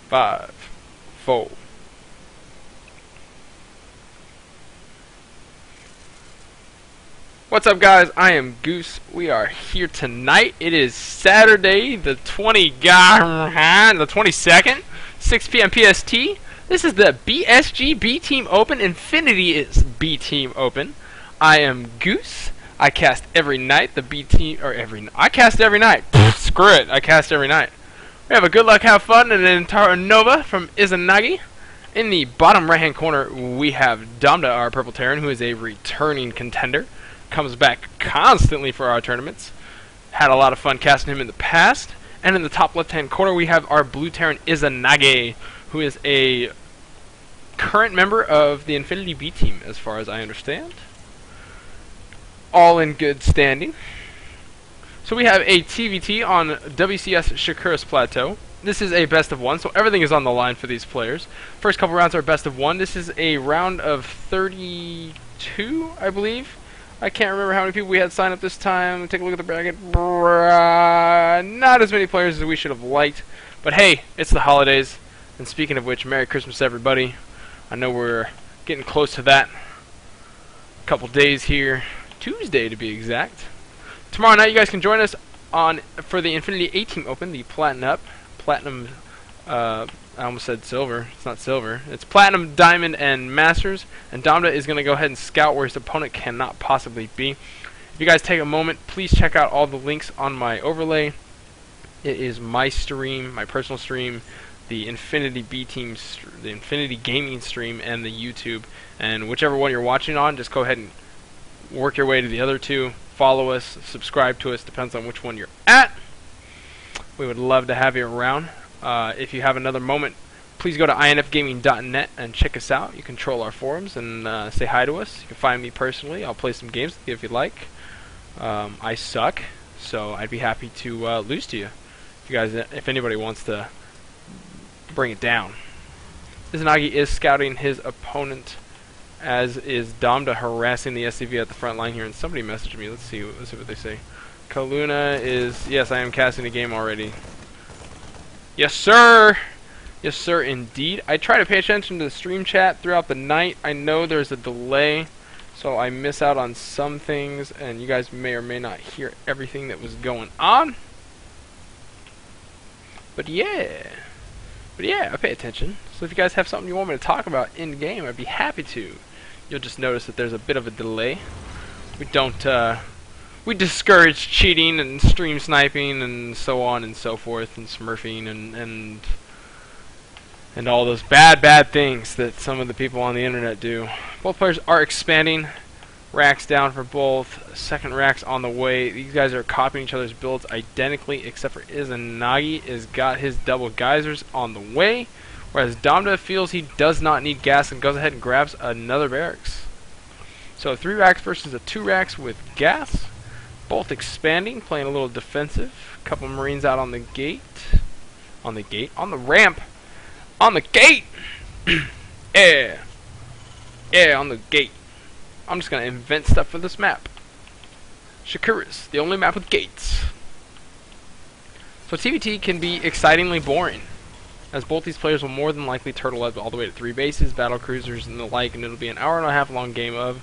5, 4. What's up, guys? I am Goose. We are here tonight. It is Saturday, the 22nd, 6 p.m. PST. This is the BSG B Team Open. Infinity is B Team Open. I am Goose. I cast every night. I cast every night. Screw it. I cast every night. We have a good luck, have fun, and an entire Nova from Izanagi. In the bottom right-hand corner, we have Domda, our Purple Terran, who is a returning contender. Comes back constantly for our tournaments. Had a lot of fun casting him in the past. And in the top left-hand corner, we have our Blue Terran Izanagi, who is a current member of the Infinity B Team, as far as I understand. All in good standing. So we have a TVT on WCS Shakura's Plateau. This is a best of 1, so everything is on the line for these players. First couple rounds are best of 1. This is a round of 32, I believe. I can't remember how many people we had sign up this time. Take a look at the bracket. Not as many players as we should have liked. But hey, it's the holidays. And speaking of which, Merry Christmas, everybody. I know we're getting close to that. A couple days here. Tuesday, to be exact. Tomorrow night, you guys can join us for the Infinity A Team Open, the Platinum, I almost said silver. It's not silver. It's Platinum, Diamond, and Masters. And Domda is going to go ahead and scout where his opponent cannot possibly be. If you guys take a moment, please check out all the links on my overlay. It is my stream, my personal stream, the Infinity B Team, the Infinity Gaming stream, and the YouTube. And whichever one you're watching on, just go ahead and work your way to the other two. Follow us, subscribe to us, depends on which one you're at. We would love to have you around. If you have another moment, please go to infgaming.net and check us out. You can troll our forums and say hi to us. You can find me personally. I'll play some games with you if you like. I suck, so I'd be happy to lose to you. If anybody wants to bring it down. Izanagi is scouting his opponent, as is Domda harassing the SCV at the front line here. And somebody messaged me. Let's see what they say. Kaluna is, yes, I am casting a game already. Yes, sir. Yes, sir, indeed. I try to pay attention to the stream chat throughout the night. I know there's a delay, so I miss out on some things, and you guys may or may not hear everything that was going on. But yeah, I pay attention. So if you guys have something you want me to talk about in game, I'd be happy to. You'll just notice that there's a bit of a delay. We discourage cheating and stream sniping and so on and so forth, and smurfing and all those bad things that some of the people on the internet do. Both players are expanding. Racks down for both. Second racks on the way. These guys are copying each other's builds identically, except for Izanagi has got his double geysers on the way, whereas Domda feels he does not need gas and goes ahead and grabs another barracks. So 3 racks versus a 2 racks with gas. Both expanding, playing a little defensive. Couple Marines out on the gate. On the ramp. On the gate! Yeah, on the gate. I'm just going to invent stuff for this map. Shakura's, the only map with gates. So TVT can be excitingly boring, as both these players will more than likely turtle up all the way to 3 bases, battle cruisers, and the like, and it'll be an hour and a half long game of...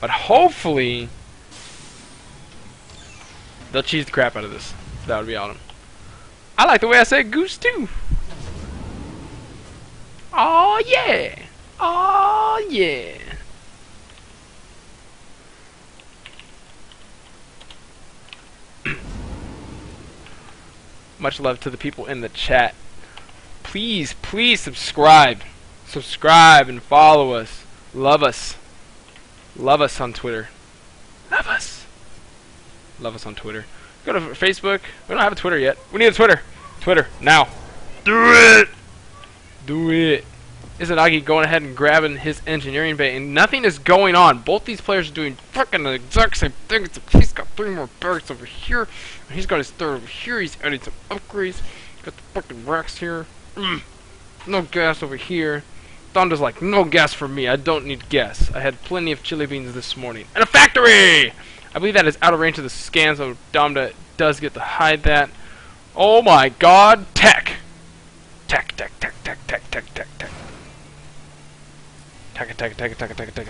But hopefully, they'll cheese the crap out of this. That would be awesome. I like the way I say goose too. Oh yeah. Oh yeah. Much love to the people in the chat. Please subscribe. Subscribe and follow us. Love us. Love us on Twitter. Love us. Love us on Twitter. Go to Facebook. We don't have a Twitter yet. We need a Twitter. Twitter, now. Do it! Do it. Izanagi going ahead and grabbing his engineering bay, and nothing is going on. Both these players are doing fucking the exact same thing. He's got 3 more barracks over here, and he's got his 3rd over here. He's adding some upgrades. Got the fucking racks here. No gas over here. Domda's like, no gas for me. I don't need gas. I had plenty of chili beans this morning. And a factory! I believe that is out of range of the scan, so Domda does get to hide that. Oh my god, tech! Tech, tech, tech, tech, tech, tech, tech, tech. Tech, tech, tech, tech, tech, tech.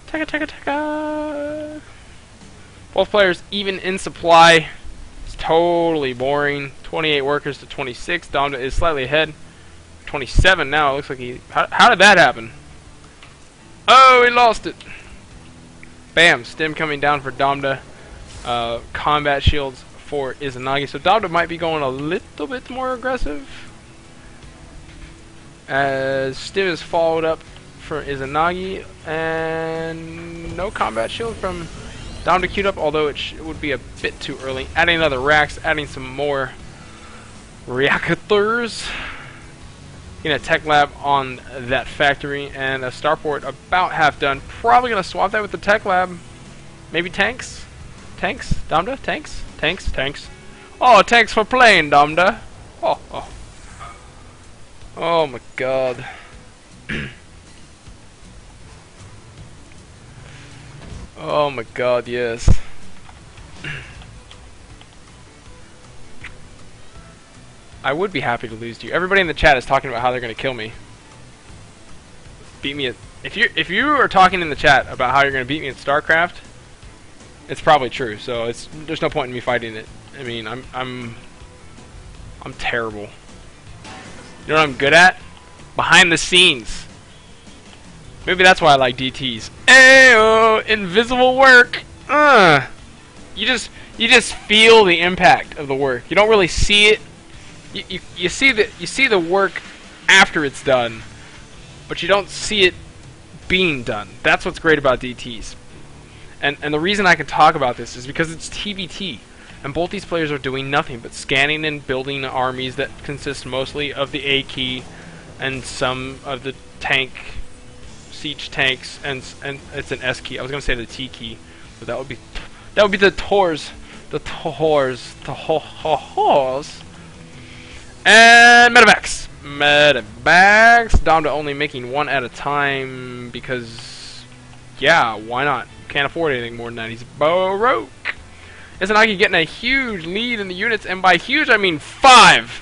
Tech, tech, tech. Both players even in supply. It's totally boring. 28 workers to 26. Domda is slightly ahead. 27 now. It looks like he... How did that happen? Oh, he lost it. Bam. Stim coming down for Domda. Combat shields for Izanagi. So Domda might be going a little bit more aggressive. As Stim is followed up for Izanagi. And no combat shield from Domda queued up, although it would be a bit too early. Adding another racks, adding some more reactors. Getting a tech lab on that factory, and a starport about half done. Probably going to swap that with the tech lab. Maybe tanks? Tanks? Domda? Tanks? Tanks? Tanks? Oh, tanks for playing, Domda. Oh, oh. Oh my god. Oh my god, yes. I would be happy to lose to you. Everybody in the chat is talking about how they're going to kill me. Beat me at... If you are talking in the chat about how you're going to beat me at StarCraft, it's probably true. So there's no point in me fighting it. I mean, I'm terrible. You know what I'm good at? Behind the scenes. Maybe that's why I like DTs. Ayo, invisible work. You just feel the impact of the work. You don't really see it. You see the work after it's done, but you don't see it being done. That's what's great about DTs. And the reason I can talk about this is because it's TVT, and both these players are doing nothing but scanning and building armies that consist mostly of the A key and some of the tank, siege tanks, and it's an S key. I was gonna say the T key, but that would be the Tors, the Tors. And medevacs. Domda only making one at a time because, yeah, why not? Can't afford anything more than that. He's broke. Izanagi getting a huge lead in the units, and by huge I mean 5.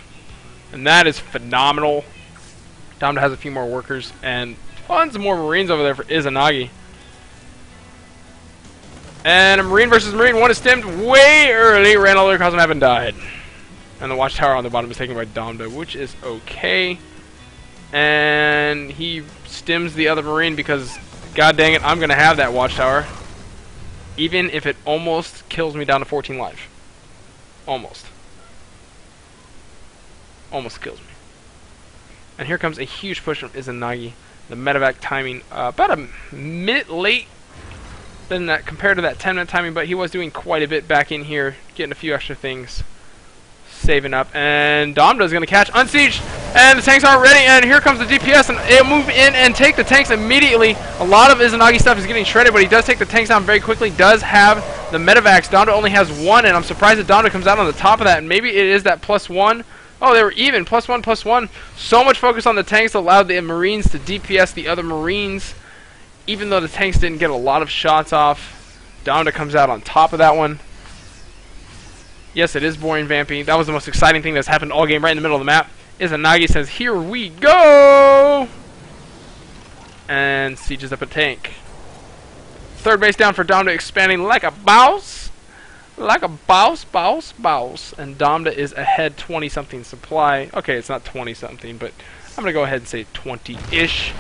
And that is phenomenal. Domda has a few more workers and tons more Marines over there for Izanagi. And a Marine versus Marine. One is stemmed way early. Ran all the way across and haven't died. And the watchtower on the bottom is taken by Domda, which is okay. And he stims the other Marine because, god dang it, I'm going to have that watchtower. Even if it almost kills me down to 14 life. Almost. Almost kills me. And here comes a huge push from Izanagi. The medevac timing about a minute late than that compared to that 10-minute timing, but he was doing quite a bit back in here, getting a few extra things. Saving up, and Domda's going to catch Unsiege, and the tanks aren't ready, and here comes the DPS, and they'll move in and take the tanks immediately. A lot of Izanagi stuff is getting shredded, but he does take the tanks down very quickly, does have the medevacs. Domda only has 1, and I'm surprised that Domda comes out on the top of that, and maybe it is that +1. Oh, they were even, +1, +1. So much focus on the tanks allowed the Marines to DPS the other Marines, even though the tanks didn't get a lot of shots off. Domda comes out on top of that one. Yes, it is boring vamping. That was the most exciting thing that's happened all game, right in the middle of the map. Izanagi says, here we go! And sieges up a tank. Third base down for Domda, expanding like a boss. Like a boss. And Domda is ahead 20-something supply. Okay, it's not 20-something, but I'm going to go ahead and say 20-ish.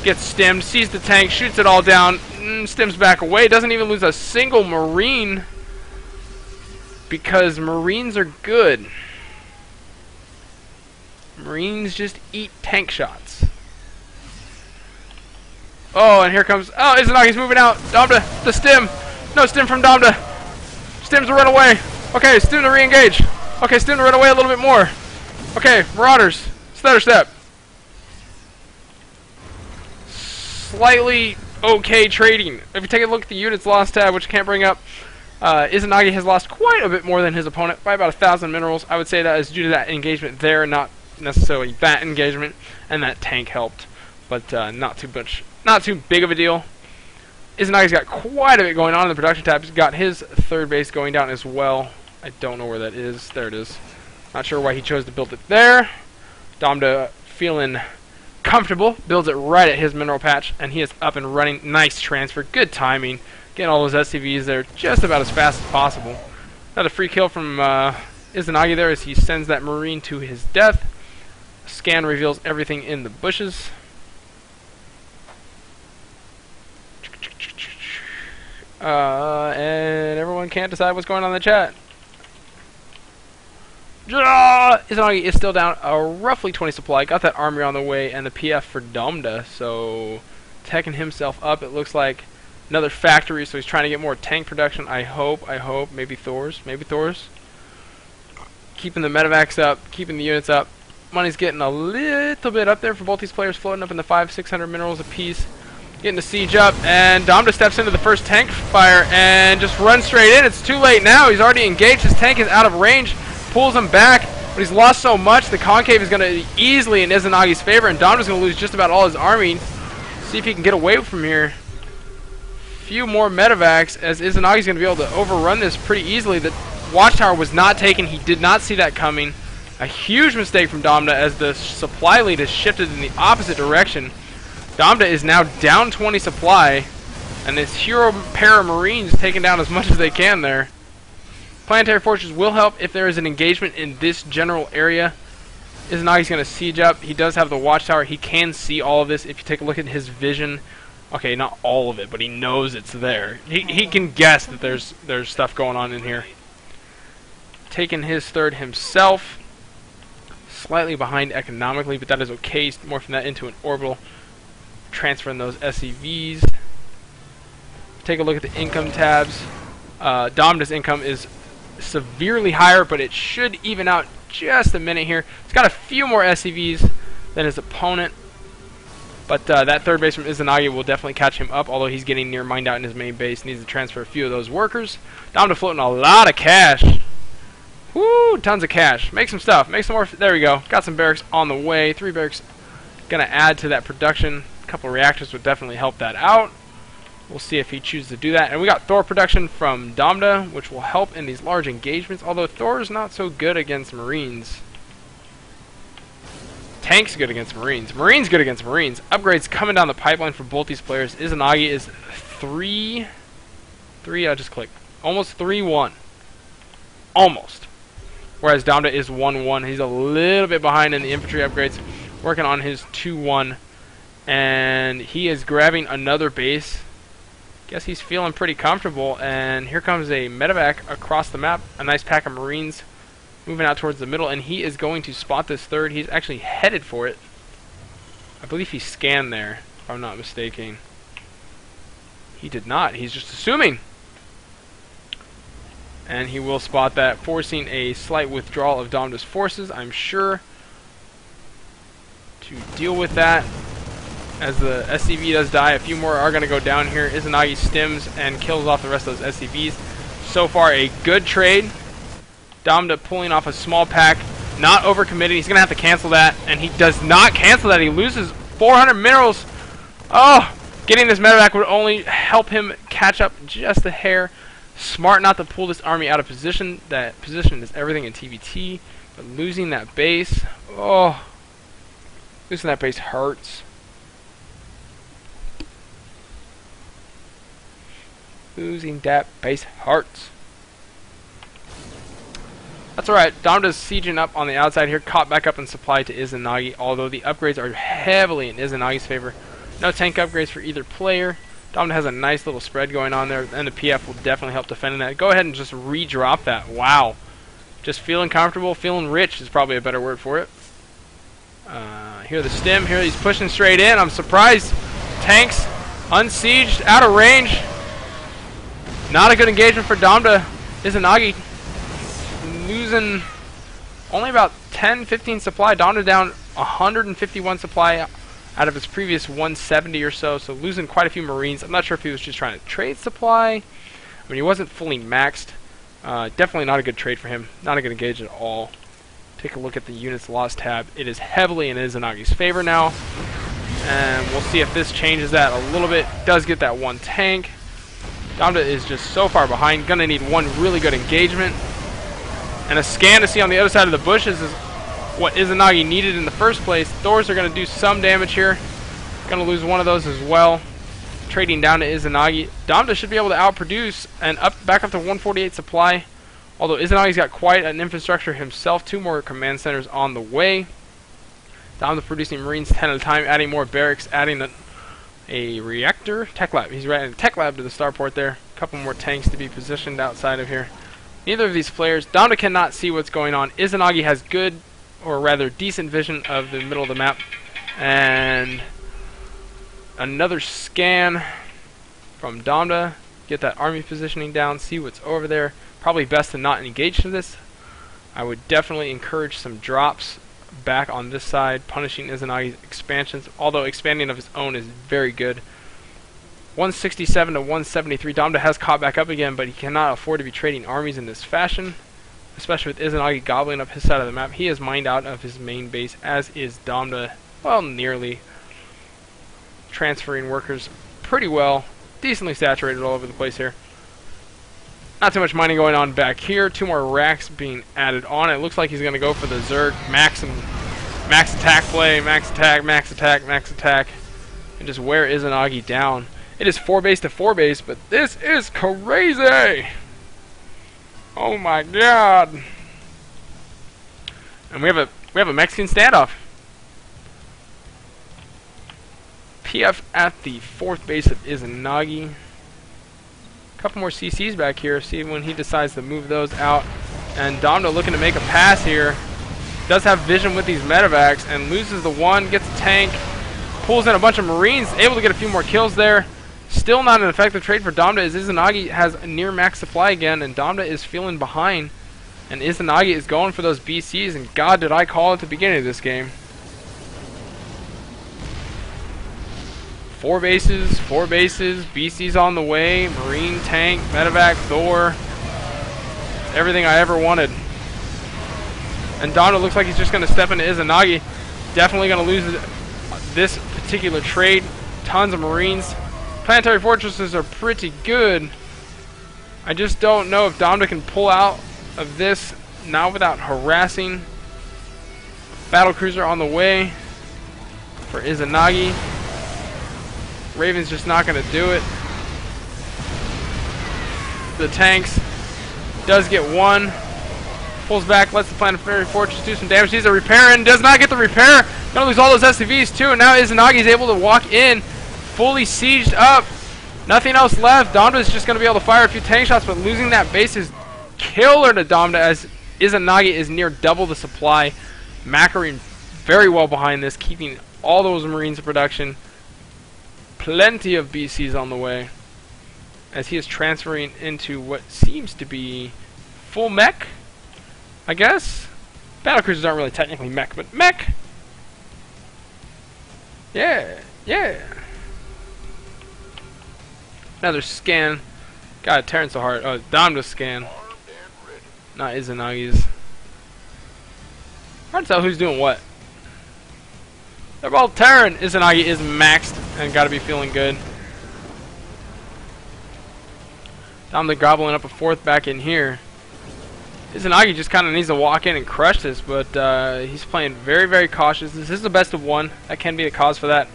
Gets stemmed, sees the tank, shoots it all down, stems back away, doesn't even lose a single Marine. Because Marines are good. Marines just eat tank shots. Oh, and here comes... Oh, Izanagi's moving out. Domda, the stim. No stim from Domda. Stims to run away. Okay, stim to re-engage. Okay, stim to run away a little bit more. Okay, Marauders. Stutter step. Slightly okay trading. If you take a look at the units lost tab, which I can't bring up, Izanagi has lost quite a bit more than his opponent by about 1,000 minerals. I would say that is due to that engagement there, not necessarily that engagement, and that tank helped, but not too much, not too big of a deal. Izanagi's got quite a bit going on in the production tab. He's got his third base going down as well, I don't know where that is. There it is. Not sure why he chose to build it there. Domda feeling comfortable, builds it right at his mineral patch, and he is up and running. Nice transfer, good timing. Getting all those SCVs there just about as fast as possible. Another free kill from Izanagi there as he sends that Marine to his death. Scan reveals everything in the bushes. And everyone can't decide what's going on in the chat. Izanagi is still down a roughly 20 supply. Got that armory on the way and the PF for Domda. So teching himself up. It looks like another factory. So he's trying to get more tank production. I hope. Maybe Thor's. Keeping the medevacs up. Keeping the units up. Money's getting a little bit up there for both these players. Floating up in the 500-600 minerals apiece. Getting the siege up. And Domda steps into the first tank fire and just runs straight in. It's too late now. He's already engaged. His tank is out of range. Pulls him back, but he's lost so much. The concave is going to be easily in Izanagi's favor, and Domda's going to lose just about all his army. See if he can get away from here. Few more medevacs, as Izanagi's going to be able to overrun this pretty easily. The watchtower was not taken. He did not see that coming. A huge mistake from Domda as the supply lead has shifted in the opposite direction. Domda is now down 20 supply, and this hero pair of Marines taking down as much as they can there. Planetary Fortress will help if there is an engagement in this general area. Izanagi's going to siege up. He does have the watchtower. He can see all of this if you take a look at his vision. Okay, not all of it, but he knows it's there. He can guess that there's stuff going on in here. Taking his third himself. Slightly behind economically, but that is okay. Morphing that into an orbital. Transferring those SCVs. Take a look at the income tabs. Domda's income is severely higher, but it should even out just a minute here. He's got a few more SCVs than his opponent, but that third base from Izanagi will definitely catch him up, although he's getting near mined out in his main base. Needs to transfer a few of those workers. Domda floating a lot of cash. Woo, tons of cash. Make some stuff. Make some more. There we go. Got some barracks on the way. 3 barracks going to add to that production. A couple reactors would definitely help that out. We'll see if he chooses to do that. And we got Thor production from Domda, which will help in these large engagements, although Thor is not so good against Marines. Tank's good against Marines. Marines good against Marines. Upgrades coming down the pipeline for both these players. Izanagi is 3... I just clicked. Almost 3-1. Almost. Whereas Domda is 1-1. He's a little bit behind in the infantry upgrades. Working on his 2-1. And he is grabbing another base. Guess he's feeling pretty comfortable, and here comes a medevac across the map. A nice pack of Marines moving out towards the middle, and he is going to spot this third. He's actually headed for it. I believe he scanned there, if I'm not mistaken. He did not. He's just assuming. And he will spot that, forcing a slight withdrawal of Domda's forces, I'm sure, to deal with that. As the SCV does die, a few more are going to go down here. Izanagi stims and kills off the rest of those SCVs. So far, a good trade. Domda pulling off a small pack, not overcommitting. He's going to have to cancel that, and he does not cancel that. He loses 400 minerals. Oh, getting this medevac would only help him catch up just a hair. Smart not to pull this army out of position. That position is everything in TVT, but losing that base, oh, losing that base hurts. Losing that base hurts. That's alright. Domda's sieging up on the outside here. Caught back up in supply to Izanagi, although the upgrades are heavily in Izanagi's favor. No tank upgrades for either player. Domda has a nice little spread going on there, and the PF will definitely help defending that. Go ahead and just re-drop that. Wow. Just feeling comfortable, feeling rich is probably a better word for it. Here the stem. Here he's pushing straight in. I'm surprised. Tanks unsieged, out of range. Not a good engagement for Domda. Izanagi losing only about 10-15 supply. Domda down 151 supply out of his previous 170 or so. So losing quite a few Marines. I'm not sure if he was just trying to trade supply. I mean, he wasn't fully maxed. Definitely not a good trade for him. Not a good engage at all. Take a look at the units lost tab. It is heavily in Izanagi's favor now. And we'll see if this changes that a little bit. Does get that one tank. Domda is just so far behind. Gonna need one really good engagement. And a scan to see on the other side of the bushes is what Izanagi needed in the first place. Thors are going to do some damage here. Going to lose one of those as well. Trading down to Izanagi. Domda should be able to outproduce and back up to 148 supply. Although Izanagi's got quite an infrastructure himself. 2 more command centers on the way. Domda producing Marines 10 at a time, adding more barracks, adding a reactor. Tech lab. He's adding a tech lab to the starport there. A couple more tanks to be positioned outside of here. Neither of these players. Domda cannot see what's going on. Izanagi has good, or rather decent vision of the middle of the map. And another scan from Domda. Get that army positioning down, see what's over there. Probably best to not engage to this. I would definitely encourage some drops back on this side, punishing Izanagi's expansions, although expanding of his own is very good. 167 to 173. Domda has caught back up again, but he cannot afford to be trading armies in this fashion, especially with Izanagi gobbling up his side of the map. He is mined out of his main base, as is Domda. Well, nearly. Transferring workers pretty well. Decently saturated all over the place here. Not too much mining going on back here. 2 more racks being added on. It looks like he's going to go for the Zerg max attack play. Max attack, max attack, max attack. And just wear Izanagi down. It is 4 base to 4 base, but this is crazy! Oh my god! And we have a Mexican standoff. PF at the 4th base of Izanagi. A couple more CCs back here. See when he decides to move those out. And Domda looking to make a pass here. Does have vision with these medevacs and loses the one. Gets a tank. Pulls in a bunch of Marines. Able to get a few more kills there. Still not an effective trade for Domda, as Izanagi has a near max supply again, and Domda is feeling behind. And Izanagi is going for those BCs, and God did I call it at the beginning of this game. 4 bases, BCs on the way, Marine, tank, medevac, Thor. Everything I ever wanted. And Domda looks like he's just going to step into Izanagi. Definitely going to lose this particular trade. Tons of Marines. Planetary fortresses are pretty good. I just don't know if Domda can pull out of this now without harassing. Battlecruiser on the way for Izanagi. Raven's just not going to do it. The tanks does get one. Pulls back, lets the Planetary Fortress do some damage. Needs a repair and does not get the repair. Gonna lose all those SCVs too. And now Izanagi is able to walk in, fully sieged up. Nothing else left. Domda is just going to be able to fire a few tank shots, but losing that base is killer to Domda, as Izanagi is near double the supply. Mackery very well behind this, keeping all those Marines in production. Plenty of BCs on the way, as he is transferring into what seems to be full mech, I guess. Battlecruisers aren't really technically mech, but mech! Yeah, yeah. Another scan. God, Terran's so hard. Oh, Domda's scan. Not Izanagi's. Hard to tell who's doing what. They're both Terran. Izanagi is maxed and gotta be feeling good. Domda gobbling up a 4th back in here. Izanagi just kind of needs to walk in and crush this, but he's playing very, very cautious. This is the best of 1. That can be a cause for that.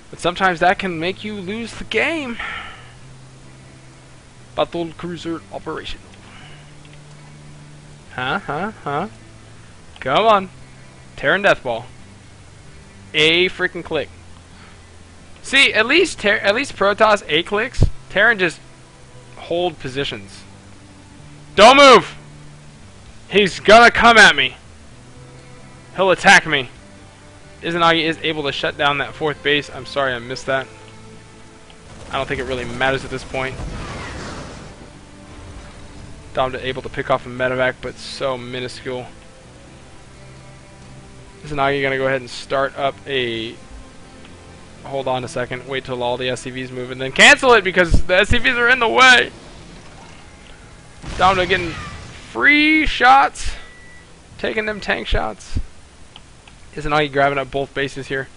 But sometimes that can make you lose the game. Battle cruiser operation. Huh? Come on. Terran Deathball. A freaking click. See, at least Protoss A clicks. Terran just hold positions. Don't move! He's gonna come at me. He'll attack me. Izanagi is able to shut down that 4th base. I'm sorry I missed that. I don't think it really matters at this point. Domda able to pick off a medevac, but so minuscule. Izanagi gonna go ahead and start up a... Hold on a second. Wait till all the SCVs move and then cancel it because the SCVs are in the way. Domda getting free shots. Taking them tank shots. Izanagi grabbing up both bases here.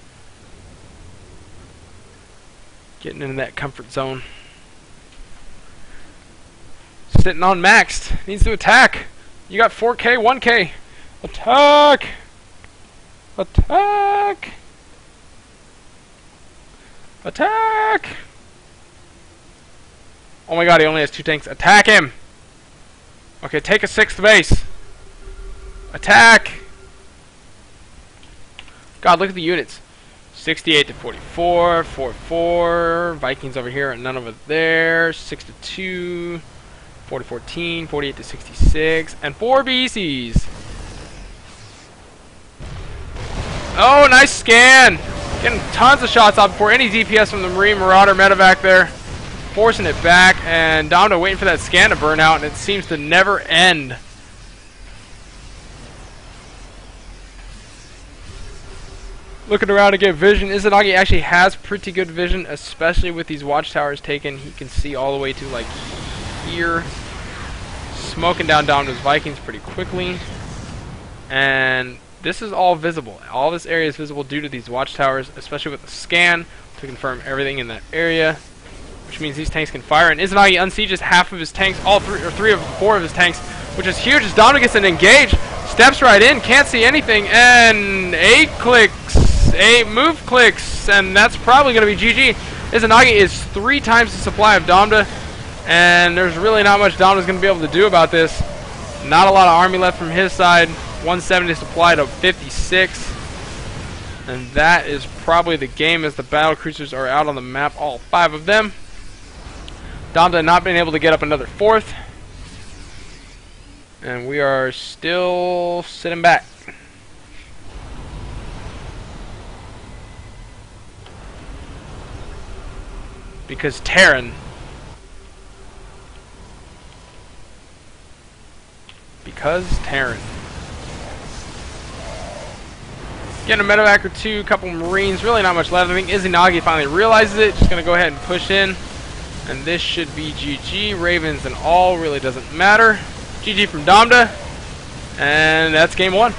Getting into that comfort zone. sitting on maxed. Needs to attack. You got 4K, 1K. Attack! Attack! Attack! Oh my god, he only has 2 tanks. Attack him! Okay, take a 6th base. Attack! God, look at the units. 68 to 44, 4-4. Vikings over here and none over there. 6 to 2. 4 to 14, 48 to 66, and 4 BCs. Oh, nice scan! Getting tons of shots out before any DPS from the Marine Marauder medevac there. Forcing it back, and Domda waiting for that scan to burn out, and it seems to never end. Looking around to get vision. Izanagi actually has pretty good vision, especially with these watchtowers taken. He can see all the way to like here. Smoking down Domda's Vikings pretty quickly. And this is all visible. All this area is visible due to these watchtowers, especially with the scan to confirm everything in that area. Which means these tanks can fire. And Izanagi unsieges half of his tanks, all 4 of his tanks, which is huge as Domda gets an engage. Steps right in, can't see anything, and 8 clicks, 8 move clicks, and that's probably going to be GG. Izanagi is 3 times the supply of Domda, and there's really not much Domda's going to be able to do about this. Not a lot of army left from his side. 170 supply to 56, and that is probably the game as the battle cruisers are out on the map, all 5 of them. Domda not being able to get up another 4th. And we are still sitting back. Because Terran. Getting a medevac or 2, couple Marines, really not much left. I think Izanagi finally realizes it. Just going to go ahead and push in. And this should be GG. Ravens and all really doesn't matter. GG from Domda. And that's game 1.